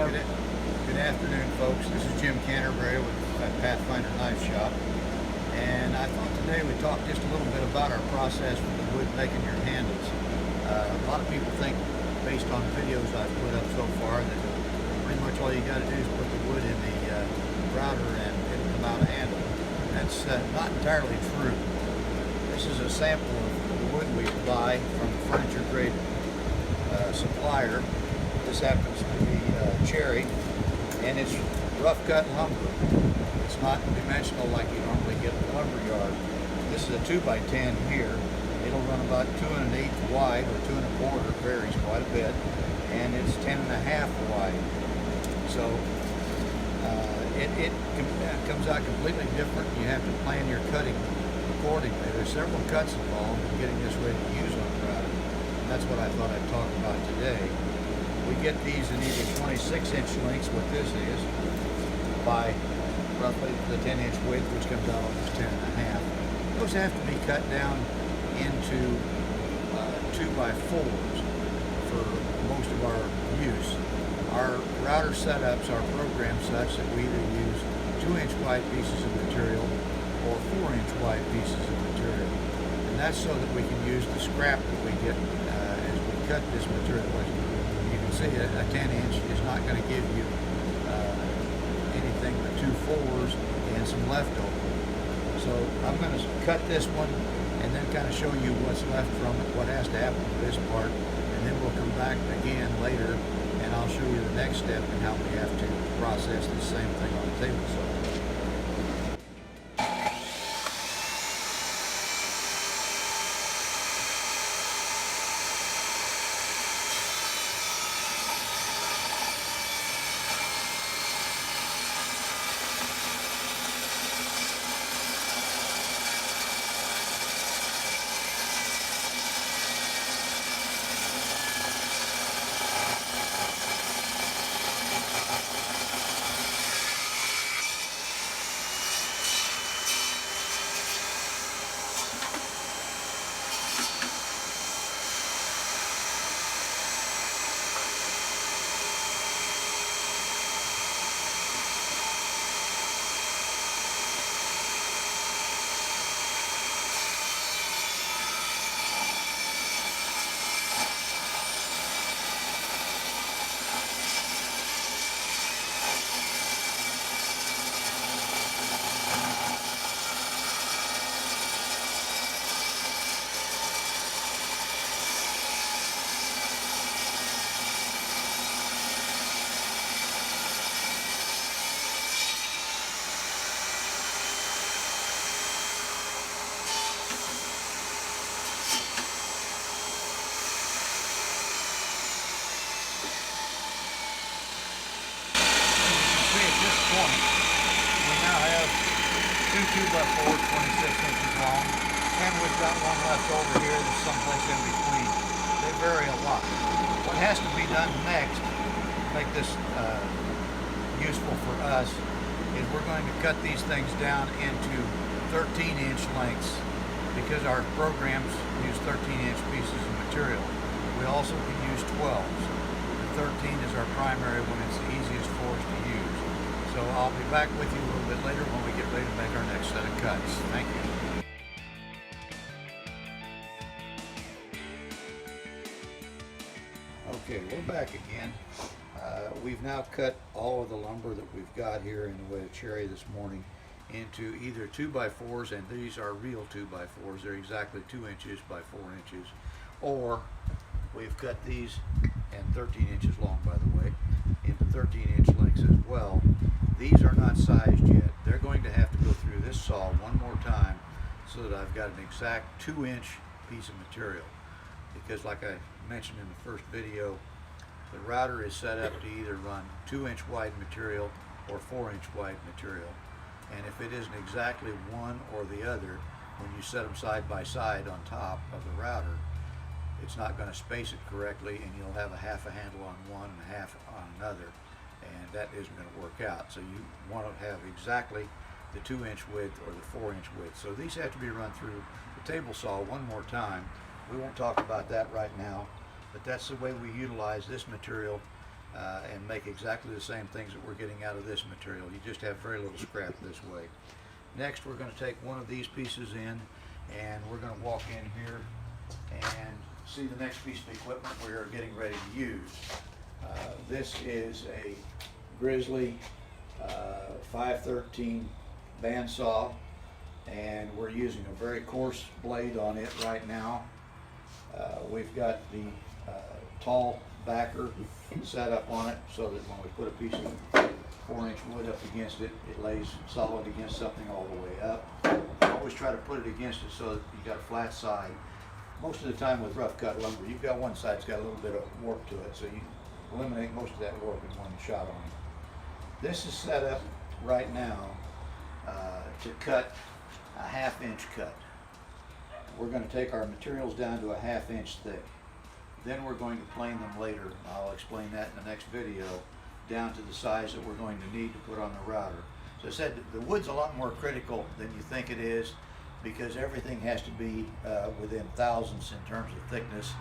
Good afternoon, folks. This is Jim Canterbury with Pathfinder Knife Shop. And I thought today we'd talk just a little bit about our process for the wood making your handles. A lot of people think, based on the videos I've put up so far, that pretty much all you got to do is put the wood in the router and it'll come out a handle. That's not entirely true. This is a sample of the wood we buy from the furniture grade supplier. This happens to be cherry, and it's rough cut lumber. It's not dimensional like you normally get in the lumber yard. This is a 2x10 here. It'll run about 2 1/8 wide, or 2 1/4, varies quite a bit, and it's 10 1/2 wide. So it comes out completely different. You have to plan your cutting accordingly. There's several cuts involved in getting this ready to use on the router, and that's what I thought I'd talk about today. We get these in either 26-inch lengths, what this is, by roughly the 10-inch width, which comes out almost 10 1/2. Those have to be cut down into 2x4s for most of our use. Our router setups are programmed such that we either use 2-inch wide pieces of material or 4-inch wide pieces of material. And that's so that we can use the scrap that we get as we cut this material. You can see a 10-inch is not going to give you anything but 2 4s and some leftover. So I'm going to cut this one and then kind of show you what's left from it, what has to happen to this part, and then we'll come back again later and I'll show you the next step and how we have to process the same thing on the table saw. We now have 2 2x4s, 26 inches long, and we've got one left over here that's someplace in between. They vary a lot. What has to be done next to make this useful for us is we're going to cut these things down into 13-inch lengths because our programs use 13-inch pieces of material. We also can use 12s. The 13 is our primary when it's the easiest for us to use. So I'll be back with you a little bit later when we get ready to make our next set of cuts. Thank you. Okay, we're back again. We've now cut all of the lumber that we've got here in the way of cherry this morning into either 2x4s, and these are real 2x4s. They're exactly 2 inches by 4 inches. Or we've cut these, and 13 inches long by the way, into 13-inch lengths as well. These are not sized yet. They're going to have to go through this saw one more time so that I've got an exact 2-inch piece of material. Because like I mentioned in the first video, the router is set up to either run 2-inch wide material or 4-inch wide material. And if it isn't exactly one or the other, when you set them side by side on top of the router, it's not going to space it correctly, and you'll have a half a handle on one and a half on another, and that isn't going to work out. So you want to have exactly the 2-inch width or the 4-inch width. So these have to be run through the table saw one more time. We won't talk about that right now, but that's the way we utilize this material and make exactly the same things that we're getting out of this material. You just have very little scrap this way. Next, we're going to take one of these pieces in, and we're going to walk in here and see the next piece of equipment we are getting ready to use. This is a Grizzly 513 bandsaw, and we're using a very coarse blade on it right now. We've got the tall backer set up on it so that when we put a piece of 4-inch wood up against it, it lays solid against something all the way up. Always try to put it against it so that you got a flat side. Most of the time with rough cut lumber, you've got one side that's got a little bit of warp to it, so you eliminate most of that warp in one shot on it. This is set up right now to cut a 1/2 inch cut. We're going to take our materials down to a 1/2 inch thick. Then we're going to plane them later. I'll explain that in the next video, down to the size that we're going to need to put on the router. So I said the wood's a lot more critical than you think it is, because everything has to be within thousandths in terms of thickness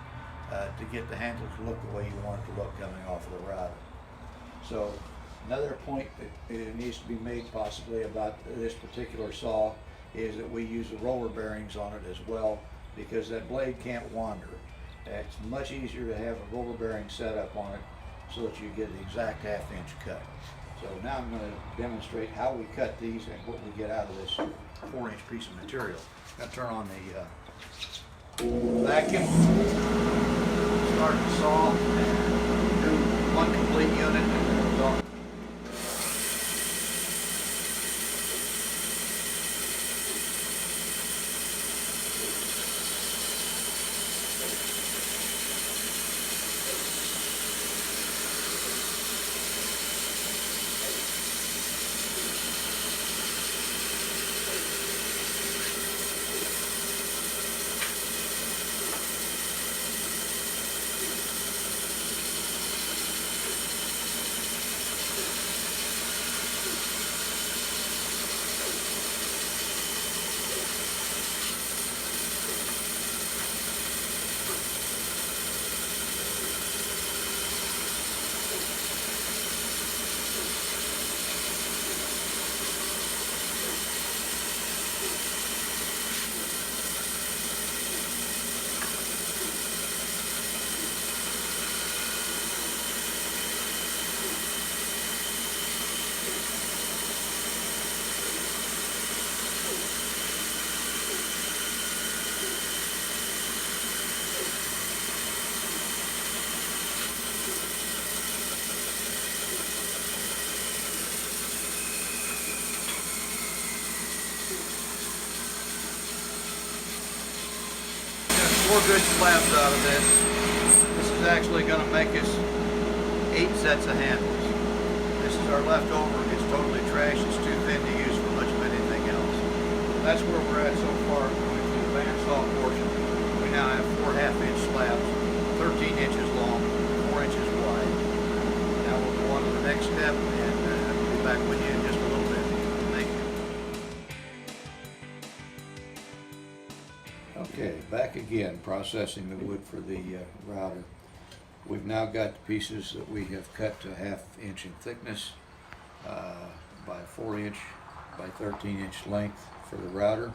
to get the handle to look the way you want it to look coming off of the router. So another point that it needs to be made possibly about this particular saw is that we use the roller bearings on it as well, because that blade can't wander. It's much easier to have a roller bearing set up on it so that you get the exact 1/2 inch cut. So now I'm going to demonstrate how we cut these and what we get out of this 4-inch piece of material. I'm going to turn on the vacuum, start the saw, and do one complete unit, and then we'll go. Four good slabs out of this. This is actually going to make us 8 sets of handles. This is our leftover. It's totally trash. It's too thin to use for much of anything else. That's where we're at so far. Going through the bandsaw portion. We now have 4 1/2 inch slabs, 13 inches long, 4 inches wide. Now we'll go on to the next step, and I'll be back with you in just a little bit. Thank you. Okay, back again, processing the wood for the router. We've now got the pieces that we have cut to 1/2 inch in thickness by 4 inch by 13 inch length for the router.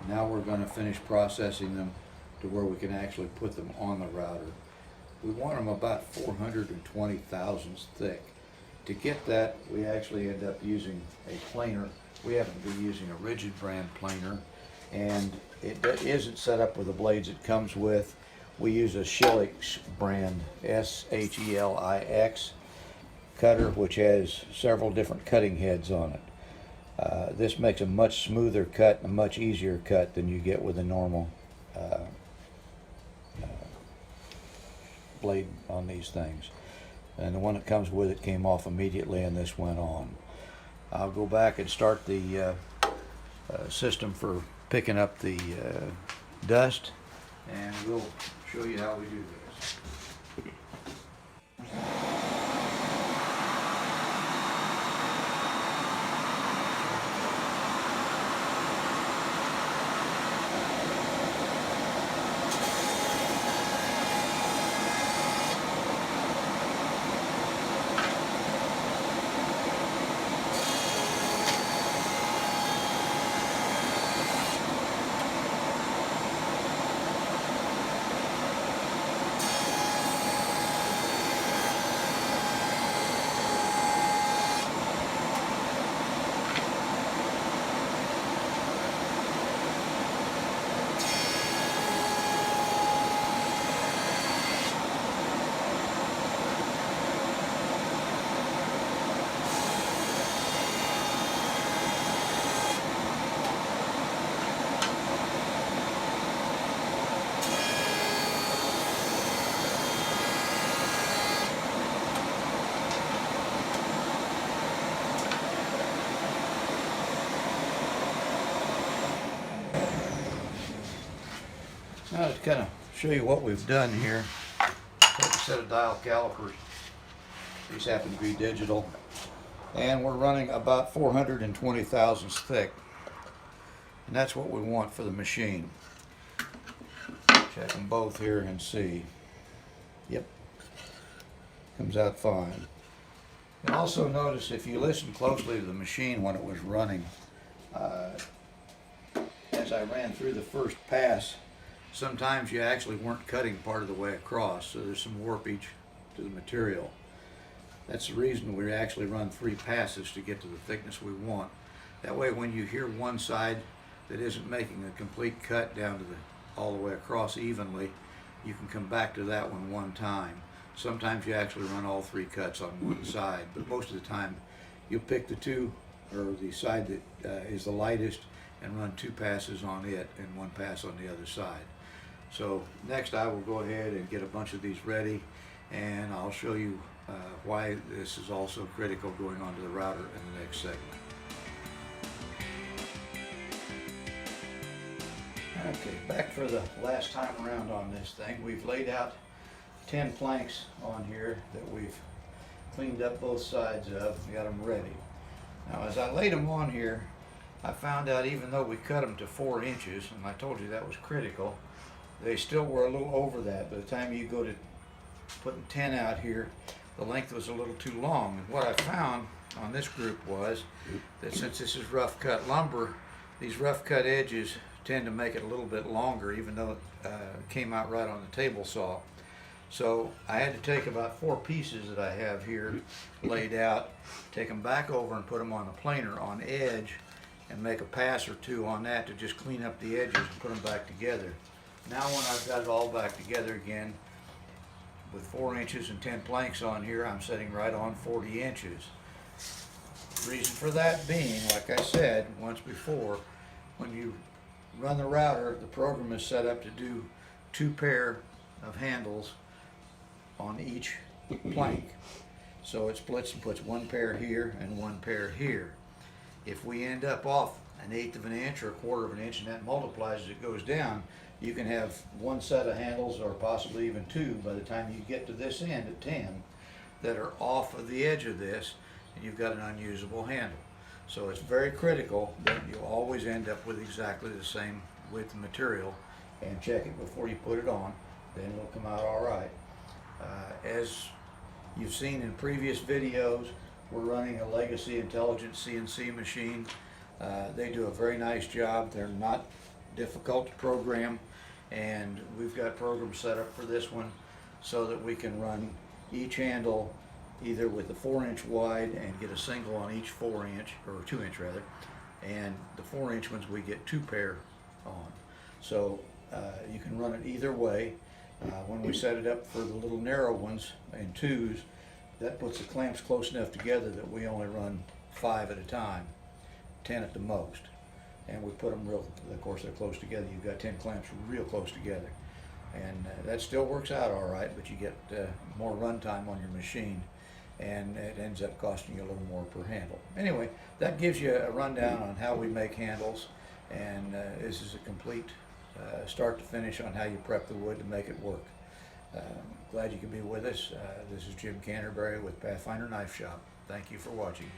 Now we're going to finish processing them to where we can actually put them on the router. We want them about 420 thousandths thick. To get that, we actually end up using a planer. We happen to be using a rigid brand planer, and it isn't set up with the blades it comes with. We use a Shelix brand, SHELIX cutter, which has several different cutting heads on it. This makes a much smoother cut and a much easier cut than you get with a normal blade on these things. And the one that comes with it came off immediately, and this went on. I'll go back and start the system for picking up the dust, and we'll show you how we do this. Now to kind of show you what we've done here, take a set of dial calipers. These happen to be digital, and we're running about 420 thousandths thick, and that's what we want for the machine. Check them both here and see. Yep, comes out fine. And also notice, if you listen closely to the machine when it was running, as I ran through the first pass, sometimes you actually weren't cutting part of the way across, so there's some warpage to the material. That's the reason we actually run 3 passes to get to the thickness we want. That way when you hear one side that isn't making a complete cut down to all the way across evenly, you can come back to that one time. Sometimes you actually run all 3 cuts on one side, but most of the time you'll pick the side that is the lightest and run 2 passes on it and 1 pass on the other side. So next I will go ahead and get a bunch of these ready, and I'll show you why this is also critical going on to the router in the next segment. Okay, back for the last time around on this thing. We've laid out 10 planks on here that we've cleaned up both sides of, got them ready. Now as I laid them on here, I found out even though we cut them to 4 inches, and I told you that was critical, they still were a little over that. By the time you go to putting 10 out here, the length was a little too long. And what I found on this group was that since this is rough cut lumber, these rough cut edges tend to make it a little bit longer, even though it came out right on the table saw. So I had to take about 4 pieces that I have here laid out, take them back over and put them on the planer on edge, and make a pass or 2 on that to just clean up the edges and put them back together. Now when I've got it all back together again, with 4 inches and 10 planks on here, I'm setting right on 40 inches. Reason for that being, like I said once before, when you run the router, the program is set up to do 2 pair of handles on each plank. So it splits and puts 1 pair here and 1 pair here. If we end up off 1/8 of an inch or 1/4 of an inch, and that multiplies as it goes down, you can have 1 set of handles, or possibly even 2, by the time you get to this end at 10, that are off of the edge of this, and you've got an unusable handle. So it's very critical that you always end up with exactly the same width of material, and check it before you put it on, then it'll come out all right. As you've seen in previous videos, we're running a Legacy Intelligent CNC machine. They do a very nice job. They're not difficult to program, and we've got programs set up for this one so that we can run each handle either with the 4-inch wide and get a single on each 4-inch, or 2-inch rather, and the 4-inch ones we get 2 pair on. So you can run it either way. When we set it up for the little narrow ones in 2s, that puts the clamps close enough together that we only run 5 at a time, 10 at the most. And we put them real, of course they're close together. You've got 10 clamps real close together. And that still works out all right, but you get more run time on your machine, and it ends up costing you a little more per handle. Anyway, that gives you a rundown on how we make handles, and this is a complete start to finish on how you prep the wood to make it work. Glad you could be with us. This is Jim Canterbury with Pathfinder Knife Shop. Thank you for watching.